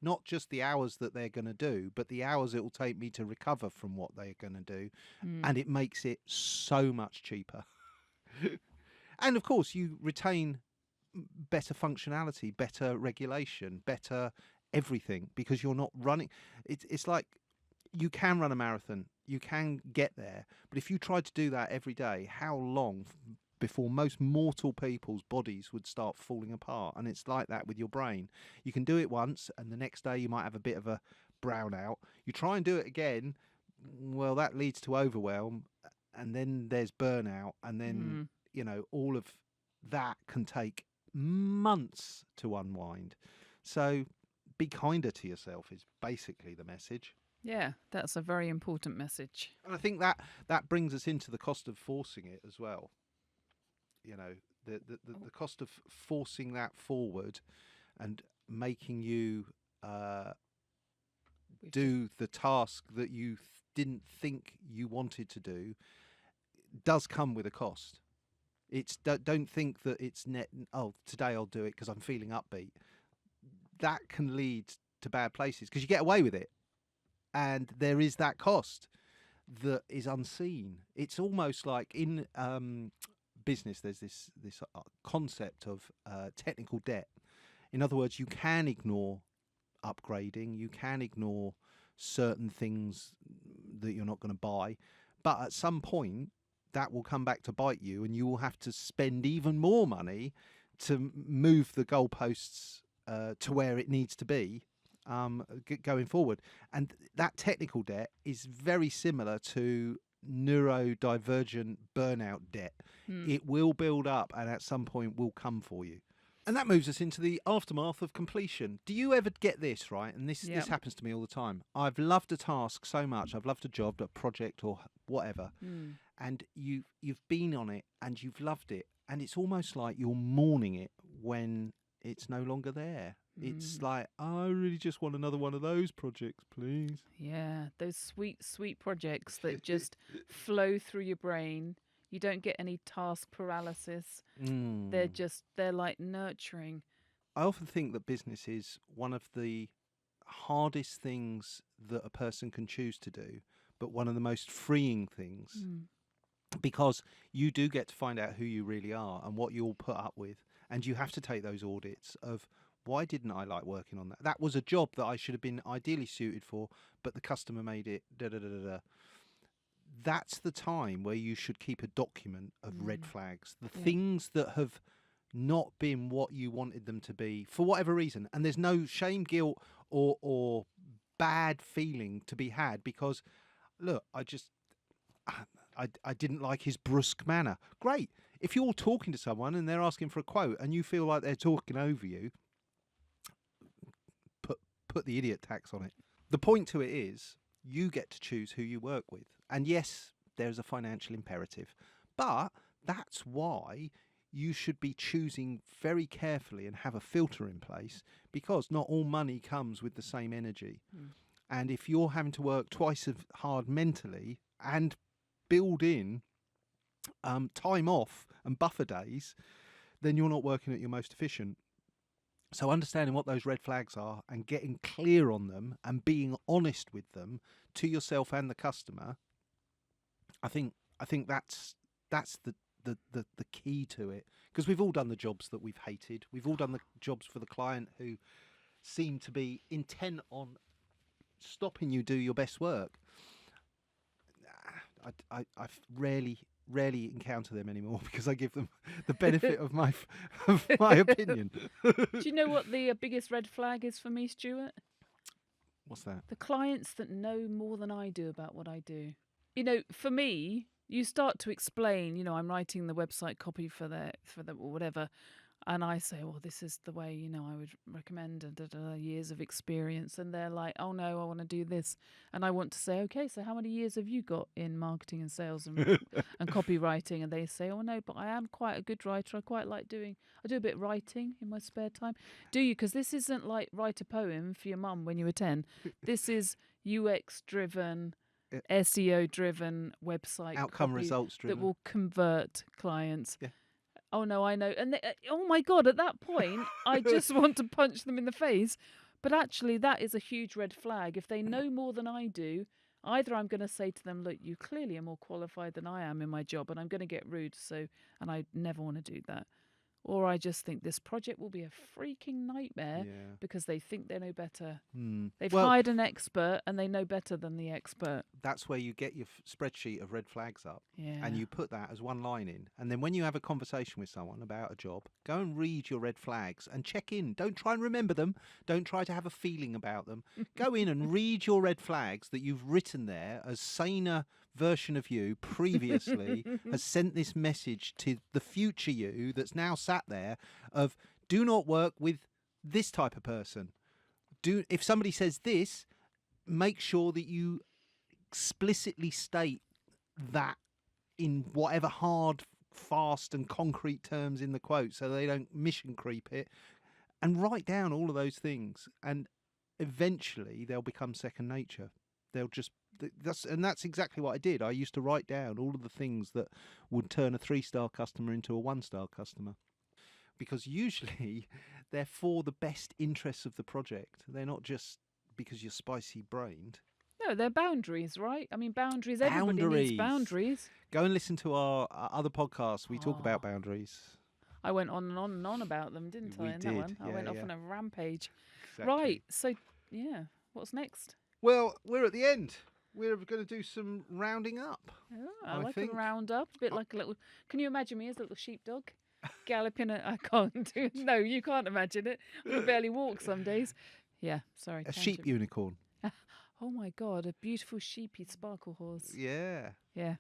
not just the hours that they're going to do, but the hours it will take me to recover from what they're going to do. And it makes it so much cheaper. And of course, you retain better functionality, better regulation, better everything, because you're not running. It's like you can run a marathon, you can get there, but if you tried to do that every day, how long before most mortal people's bodies would start falling apart? And it's like that with your brain. You can do it once, and the next day you might have a bit of a brownout. You try and do it again, well, that leads to overwhelm, and then there's burnout, and then all of that can take months to unwind. So be kinder to yourself is basically the message. Yeah, that's a very important message. And I think that brings us into the cost of forcing it as well. The cost of forcing that forward and making you do the task that you didn't think you wanted to do does come with a cost. Don't think that it's today I'll do it because I'm feeling upbeat. That can lead to bad places, because you get away with it, and there is that cost that is unseen. It's almost like in business there's this concept of technical debt. In other words, you can ignore upgrading, you can ignore certain things that you're not going to buy, but at some point that will come back to bite you, and you will have to spend even more money to move the goalposts to where it needs to be going forward. And that technical debt is very similar to neurodivergent burnout debt. It will build up, and at some point will come for you. And that moves us into the aftermath of completion. Do you ever get this, right? And this happens to me all the time. I've loved a task so much. I've loved a job, a project, or whatever. And you've been on it and you've loved it. And it's almost like you're mourning it when it's no longer there. It's like, I really just want another one of those projects, please. Yeah, those sweet, sweet projects that just flow through your brain. You don't get any task paralysis. They're like nurturing. I often think that business is one of the hardest things that a person can choose to do, but one of the most freeing things. because you do get to find out who you really are and what you'll put up with. And you have to take those audits of, why didn't I like working on that? That was a job that I should have been ideally suited for, but the customer made it da da da da da. That's the time where you should keep a document of red flags, the things that have not been what you wanted them to be for whatever reason. And there's no shame, guilt, or bad feeling to be had, because look, I didn't like his brusque manner. Great. If you're talking to someone and they're asking for a quote and you feel like they're talking over you, put the idiot tax on it. The point to it is, you get to choose who you work with. And yes, there's a financial imperative, but that's why you should be choosing very carefully and have a filter in place, because not all money comes with the same energy. And if you're having to work twice as hard mentally and build in time off and buffer days, then you're not working at your most efficient. So understanding what those red flags are and getting clear on them and being honest with them to yourself and the customer, I think that's the key to it. Because we've all done the jobs that we've hated. We've all done the jobs for the client who seem to be intent on stopping you do your best work. I rarely encounter them anymore because I give them the benefit of my opinion. Do you know what the biggest red flag is for me, Stuart? What's that? The clients that know more than I do about what I do. You know, for me, you start to explain, you know, I'm writing the website copy for the or whatever, and I say, well, this is the way, you know, I would recommend years of experience. And they're like, oh, no, I want to do this. And I want to say, okay, so how many years have you got in marketing and sales and copywriting? And they say, oh, no, but I am quite a good writer. I do a bit of writing in my spare time. Do you? Because this isn't like write a poem for your mum when you were 10. This is UX-driven, SEO-driven website outcome results driven that will convert clients. Yeah. Oh, no, I know. And oh, my God, at that point, I just want to punch them in the face. But actually, that is a huge red flag. If they know more than I do, either I'm going to say to them, look, you clearly are more qualified than I am in my job, and I'm going to get rude. And I never want to do that. Or I just think this project will be a freaking nightmare because they think they know better. They've hired an expert and they know better than the expert. That's where you get your spreadsheet of red flags up and you put that as one line in. And then when you have a conversation with someone about a job, go and read your red flags and check in. Don't try and remember them. Don't try to have a feeling about them. Go in and read your red flags that you've written there as saner version of you previously has sent this message to the future you that's now sat there of, do not work with this type of person. If somebody says this, make sure that you explicitly state that in whatever hard, fast and concrete terms in the quote so they don't mission creep it, and write down all of those things, and eventually they'll become second nature. They'll just that's exactly what I did. I used to write down all of the things that would turn a 3-star customer into a 1-star customer, because usually they're for the best interests of the project. They're not just because you're spicy brained. No, they're boundaries, right? I mean, boundaries. Everybody needs boundaries. Go and listen to our other podcasts. We talk about boundaries. I went on and on and on about them, didn't I? That one, I went off on a rampage. Exactly. Right. So, yeah. What's next? Well, we're at the end. We're going to do some rounding up. Oh, I like a roundup. A bit like a little... Can you imagine me as a little sheepdog? Galloping I can't do it. No, you can't imagine it. I can barely walk some days. Yeah, sorry. A sheep unicorn. Oh, my God. A beautiful sheepy sparkle horse. Yeah. Yeah.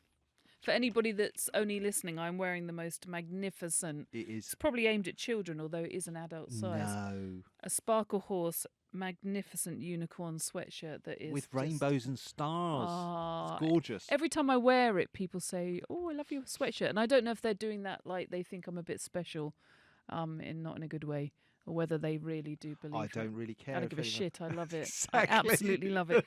For anybody that's only listening, I'm wearing the most magnificent... It is. It's probably aimed at children, although it is an adult size. No. A sparkle horse... magnificent unicorn sweatshirt that is with rainbows and stars. It's gorgeous. Every time I wear it, people say, "Oh, I love your sweatshirt," and I don't know if they're doing that like they think I'm a bit special, not in a good way, or whether they really do believe. I don't really care. I don't give a shit. I love it. Exactly. I absolutely love it.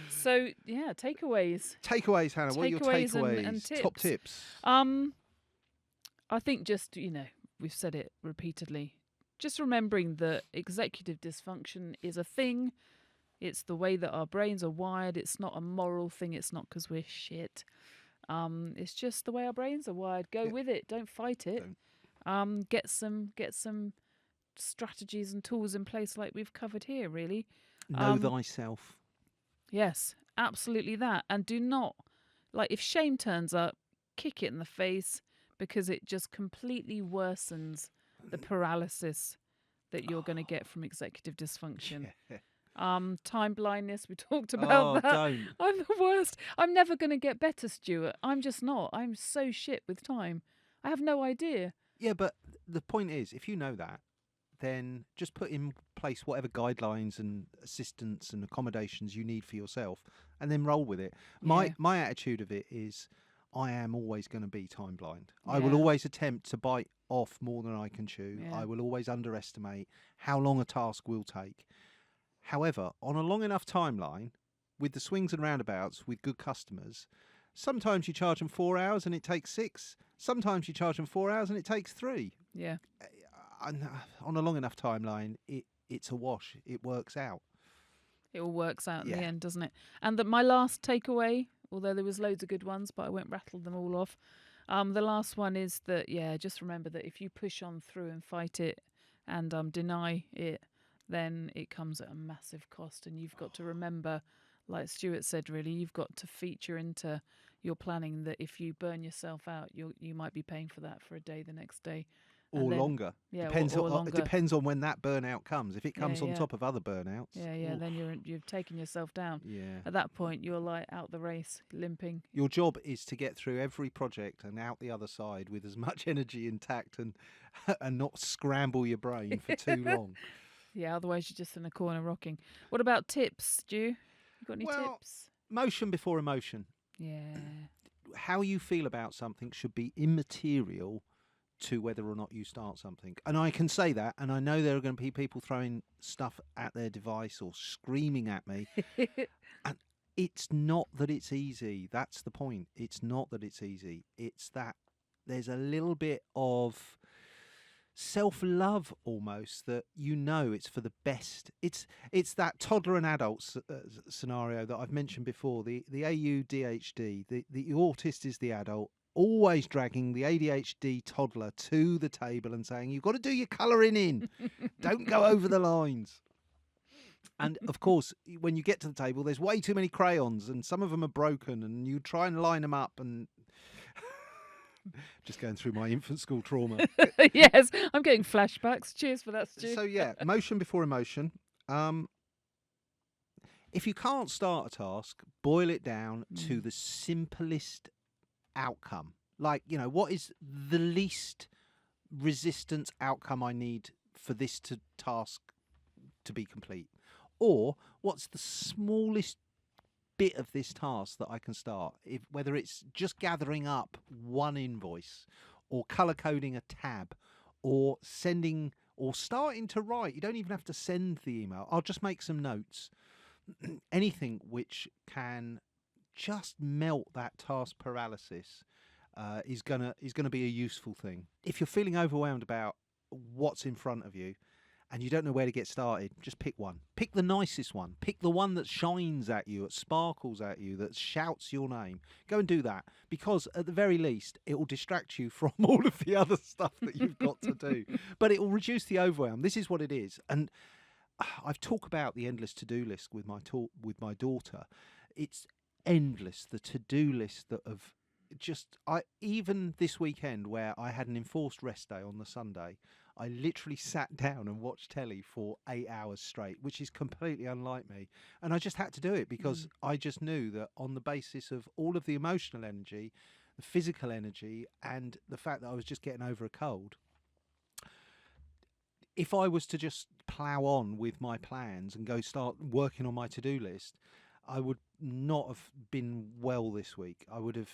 So yeah, takeaways. Takeaways, Hannah. What are your takeaways? And tips. Top tips. I think just we've said it repeatedly. Just remembering that executive dysfunction is a thing. It's the way that our brains are wired. It's not a moral thing. It's not because we're shit. It's just the way our brains are wired. Go Yeah. with it. Don't fight it. Get some strategies and tools in place like we've covered here. Really. Know thyself. Yes, absolutely that. And do not, like, if shame turns up, kick it in the face, because it just completely worsens the paralysis that you're going to get from executive dysfunction. Yeah. Time blindness, we talked about that. Don't. I'm the worst. I'm never going to get better, Stuart. I'm just not. I'm so shit with time. I have no idea. Yeah, but the point is, if you know that, then just put in place whatever guidelines and assistance and accommodations you need for yourself, and then roll with it. Yeah. My attitude of it is, I am always going to be time blind. I will Yeah. always attempt to bite off more than I can chew. Yeah. I will always underestimate how long a task will take. However, on a long enough timeline, with the swings and roundabouts, with good customers, sometimes you charge them 4 hours and it takes 6. Sometimes you charge them 4 hours and it takes 3. Yeah. And on a long enough timeline, it's a wash. It works out. It all works out in Yeah. the end, doesn't it? And my last takeaway, although there was loads of good ones, but I won't rattle them all off. The last one is that, just remember that if you push on through and fight it and deny it, then it comes at a massive cost. And you've got to remember, like Stuart said, really, you've got to feature into your planning that if you burn yourself out, you might be paying for that for a day the next day. Or longer. Yeah, depends or on, longer. It depends on when that burnout comes. If it comes on Yeah. top of other burnouts. Yeah, oof. then you've taken yourself down. Yeah. At that point, you're like out the race, limping. Your job is to get through every project and out the other side with as much energy intact and not scramble your brain for too long. Yeah, otherwise you're just in a corner rocking. What about tips, Stu? You got any tips? Motion before emotion. Yeah. How you feel about something should be immaterial to whether or not you start something. And I can say that, and I know there are going to be people throwing stuff at their device or screaming at me. And it's not that it's easy. That's the point. It's not that it's easy. It's that there's a little bit of self-love almost, that it's for the best. It's that toddler and adult scenario that I've mentioned before, the AUDHD, the autist is the adult, always dragging the ADHD toddler to the table and saying, you've got to do your colouring in, don't go over the lines. And of course, when you get to the table, there's way too many crayons and some of them are broken, and you try and line them up, and just going through my infant school trauma. Yes, I'm getting flashbacks. Cheers for that, Stu. So yeah, motion before emotion. If you can't start a task, boil it down to the simplest outcome. Like, what is the least resistance outcome I need for this task to be complete? Or what's the smallest bit of this task that I can start, whether it's just gathering up one invoice or color coding a tab or sending or starting to write. You don't even have to send the email. I'll just make some notes. Anything which can just melt that task paralysis is gonna be a useful thing. If you're feeling overwhelmed about what's in front of you and you don't know where to get started, just pick one. Pick the nicest one. Pick the one that shines at you, that sparkles at you, that shouts your name. Go and do that, because at the very least, it will distract you from all of the other stuff that you've got to do. But it will reduce the overwhelm. This is what it is. And I've talked about the endless to-do list with my daughter. It's endless, the to-do list that have even this weekend, where I had an enforced rest day on the Sunday, I literally sat down and watched telly for 8 hours straight, which is completely unlike me. And I just had to do it because I just knew that on the basis of all of the emotional energy, the physical energy, and the fact that I was just getting over a cold, if I was to just plough on with my plans and go start working on my to-do list, I would not have been well this week. I would have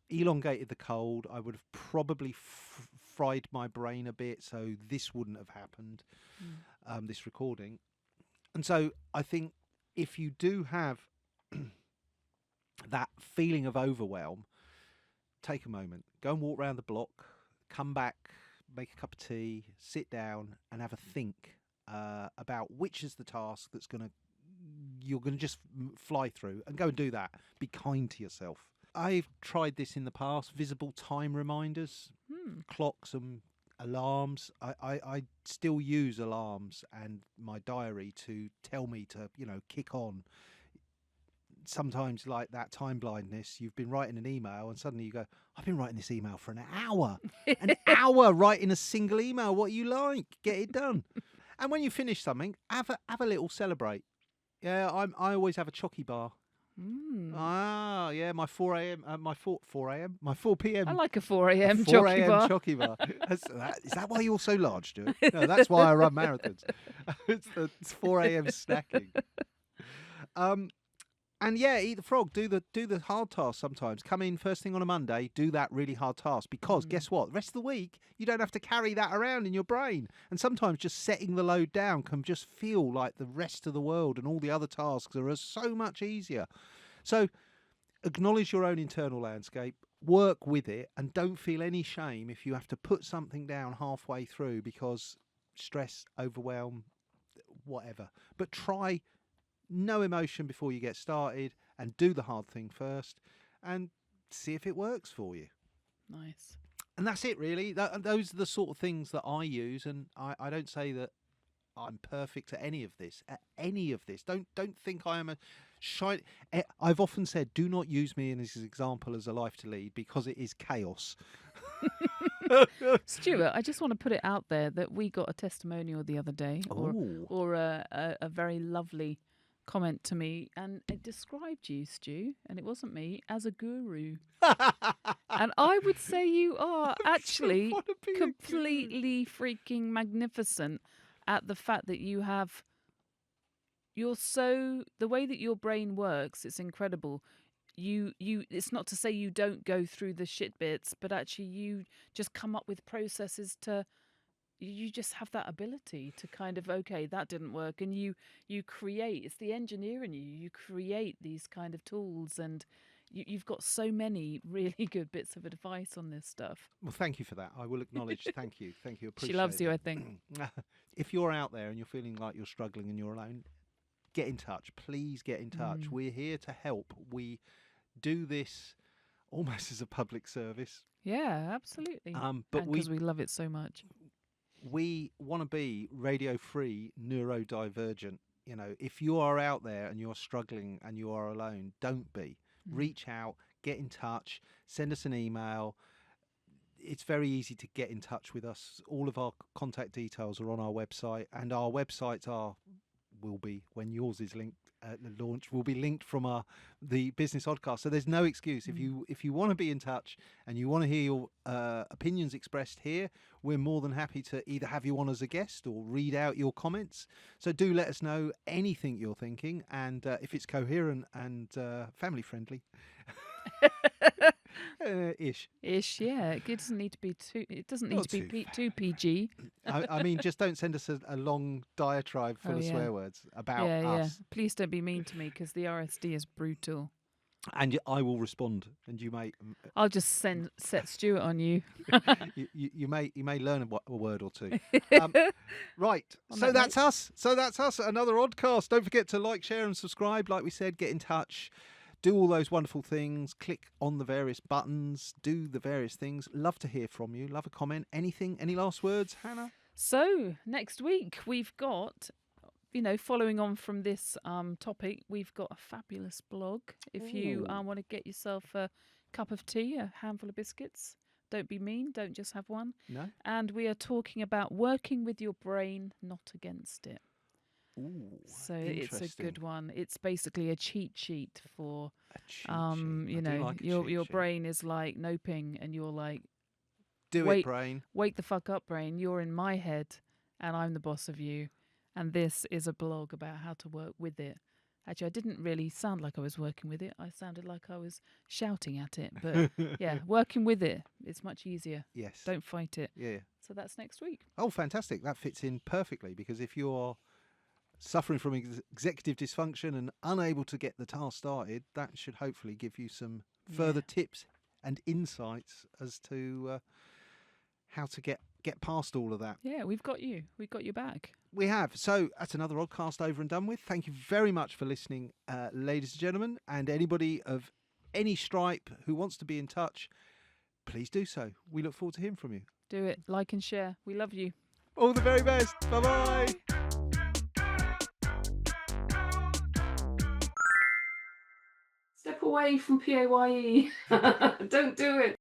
elongated the cold. I would have probably fried my brain a bit, so this wouldn't have happened, this recording. And so I think if you do have that feeling of overwhelm, take a moment, go and walk around the block, come back, make a cup of tea, sit down and have a think about which is the task you're going to just fly through, and go and do that. Be kind to yourself. I've tried this in the past. Visible time reminders, clocks and alarms. I still use alarms and my diary to tell me to, kick on. Sometimes, like that time blindness, you've been writing an email and suddenly you go, I've been writing this email for an hour. An hour writing a single email. What you like? Get it done. And when you finish something, have a little celebrate. Yeah, I always have a chocky bar. Ah, yeah, my 4 a.m. My 4 a.m. My 4 p.m. I like a 4 a.m. 4 jockey a.m. bar. chocky bar. Is that why you're so large, Stuart? No, that's why I run marathons. It's 4 a.m. snacking. And yeah, eat the frog. Do the hard task sometimes. Come in first thing on a Monday, do that really hard task. Because guess what? The rest of the week, you don't have to carry that around in your brain. And sometimes just setting the load down can just feel like the rest of the world and all the other tasks are so much easier. So acknowledge your own internal landscape, work with it, and don't feel any shame if you have to put something down halfway through because stress, overwhelm, whatever. But try no emotion before you get started and do the hard thing first and see if it works for you. Nice. And that's it, really. Those are the sort of things that I use, and I don't say that I'm perfect at any of this. Don't think I am a shiny. I've often said, do not use me in this example as a life to lead because it is chaos. Stuart, I just want to put it out there that we got a testimonial the other day, or a very lovely comment to me, and it described you, Stu, and it wasn't me, as a guru. And I would say you are actually completely freaking magnificent at the fact that the way that your brain works, it's incredible. It's not to say you don't go through the shit bits, but actually you just come up with processes you just have that ability to kind of, okay, that didn't work. And you create, it's the engineer in you. You create these kind of tools, and you've got so many really good bits of advice on this stuff. Well, thank you for that. I will acknowledge. Thank you. Appreciate She loves you, it. I think. If you're out there and you're feeling like you're struggling and you're alone, get in touch. Please get in touch. We're here to help. We do this almost as a public service. Yeah, absolutely. But because we love it so much. We want to be radio-free, neurodivergent. If you are out there and you're struggling and you are alone, don't be. Reach out, get in touch, send us an email. It's very easy to get in touch with us. All of our contact details are on our website, and our websites will be, when yours is linked at the launch, will be linked from the Business Oddcast. So there's no excuse. If you want to be in touch and you want to hear your opinions expressed here, we're more than happy to either have you on as a guest or read out your comments. So do let us know anything you're thinking, and if it's coherent and family friendly. Ish, yeah. It doesn't need to be too. It doesn't need to be too PG. I mean, just don't send us a long diatribe full of swear words about us. Yeah. Please don't be mean to me because the RSD is brutal. And I will respond, and you may. I'll just set Stuart on you. you may learn a word or two. Right. So that's us. Another Oddcast. Don't forget to like, share, and subscribe. Like we said, get in touch. Do all those wonderful things. Click on the various buttons. Do the various things. Love to hear from you. Love a comment. Anything? Any last words, Hannah? So next week we've got, following on from this topic, we've got a fabulous blog. If you want to get yourself a cup of tea, a handful of biscuits, don't be mean. Don't just have one. No. And we are talking about working with your brain, not against it. Ooh, so it's a good one. It's basically a cheat sheet for your brain is like noping, and you're like, it, brain. Wake the fuck up, brain. You're in my head and I'm the boss of you. And this is a blog about how to work with it. Actually, I didn't really sound like I was working with it. I sounded like I was shouting at it. But yeah, working with it, it's much easier. Yes. Don't fight it. Yeah. So that's next week. Oh, fantastic. That fits in perfectly, because if you're suffering from executive dysfunction and unable to get the task started, that should hopefully give you some further tips and insights as to how to get past all of that. Yeah, we've got you. We've got your back. We have. So that's another Oddcast over and done with. Thank you very much for listening, ladies and gentlemen, and anybody of any stripe, who wants to be in touch, please do so. We look forward to hearing from you. Do it. Like and share. We love you. All the very best. Bye-bye. Step away from PAYE. Don't do it.